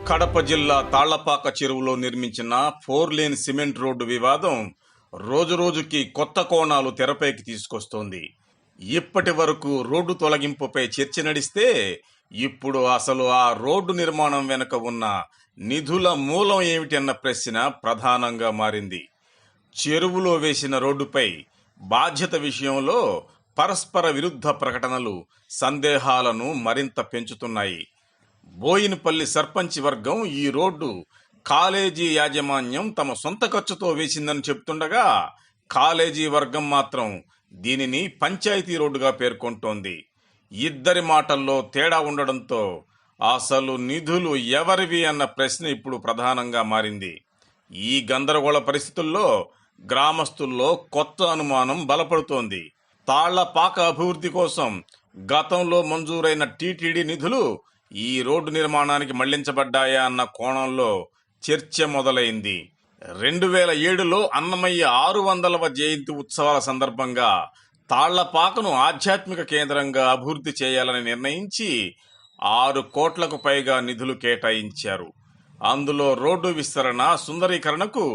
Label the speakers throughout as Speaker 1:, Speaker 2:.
Speaker 1: కడప జిల్లా తాళ్లపాక చెరువులో నిర్మించిన 4 లేన్ సిమెంట్ రోడ్డు వివాదం రోజురోజుకి కొత్త కోణాలు తెరపైకి తీసుకొస్తోంది. ఇప్పటి వరకు రోడ్డు తొలగింపుపై చర్చ నడిస్తే ఇప్పుడు అసలు ఆ రోడ్డు నిర్మాణం వెనుక ఉన్న నిధుల మూలం ఏమిటన్న ప్రశ్న ప్రధానంగా మారింది. చెరువులో వేసిన రోడ్డుపై బాధ్యత విషయంలో పరస్పర విరుద్ధ ప్రకటనలు సందేహాలను మరింత పెంచుతున్నాయి. బోయినపల్లి సర్పంచ్ వర్గం ఈ రోడ్డు కాలేజీ యాజమాన్యం తమ సొంత ఖర్చుతో వేసిందని చెప్తుండగా, కాలేజీ వర్గం మాత్రం దీనిని పంచాయతీ రోడ్డుగా పేర్కొంటోంది. ఇద్దరి మాటల్లో తేడా ఉండడంతో అసలు నిధులు ఎవరివి అన్న ప్రశ్న ఇప్పుడు ప్రధానంగా మారింది. ఈ గందరగోళ పరిస్థితుల్లో గ్రామస్తుల్లో కొత్త అనుమానం బలపడుతోంది. తాళ్లపాక అభివృద్ధి కోసం గతంలో మంజూరైన టీటీడీ నిధులు ఈ రోడ్డు నిర్మాణానికి మళ్లించబడ్డాయా అన్న కోణంలో చర్చ మొదలైంది. 2007లో అన్నమయ్య 600వ జయంతి ఉత్సవాల సందర్భంగా తాళ్లపాకను ఆధ్యాత్మిక కేంద్రంగా అభివృద్ధి చేయాలని నిర్ణయించి 6 కోట్లకు పైగా నిధులు కేటాయించారు. అందులో రోడ్డు విస్తరణ, సుందరీకరణకు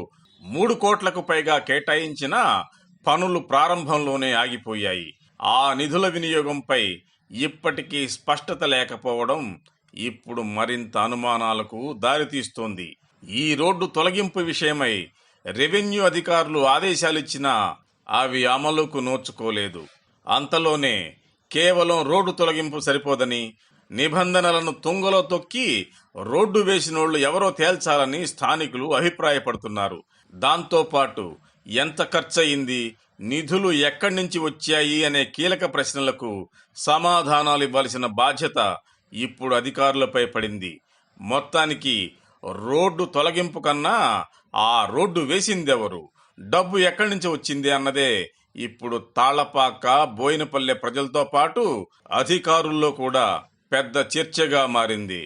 Speaker 1: 3 కోట్లకు పైగా కేటాయించిన పనులు ప్రారంభంలోనే ఆగిపోయాయి. ఆ నిధుల వినియోగంపై ఇప్పటికీ స్పష్టత లేకపోవడం ఇప్పుడు మరింత అనుమానాలకు దారితీస్తోంది. ఈ రోడ్డు తొలగింపు విషయమై రెవెన్యూ అధికారులు ఆదేశాలిచ్చినా అవి అమలుకు నోచుకోలేదు. అంతలోనే కేవలం రోడ్డు తొలగింపు సరిపోదని, నిబంధనలను తుంగలో తొక్కి రోడ్డు వేసినోళ్లు ఎవరో తేల్చాలని స్థానికులు అభిప్రాయపడుతున్నారు. దాంతోపాటు ఎంత ఖర్చయింది, నిధులు ఎక్కడి నుంచి వచ్చాయి అనే కీలక ప్రశ్నలకు సమాధానాలు ఇవ్వాల్సిన బాధ్యత ఇప్పుడు అధికారులపై పడింది. మొత్తానికి రోడ్డు తొలగింపు కన్నా ఆ రోడ్డు వేసిందెవరు, డబ్బు ఎక్కడి నుంచి వచ్చింది అన్నదే ఇప్పుడు తాళ్లపాక, బోయినపల్లె ప్రజలతో పాటు అధికారుల్లో కూడా పెద్ద చర్చగా మారింది.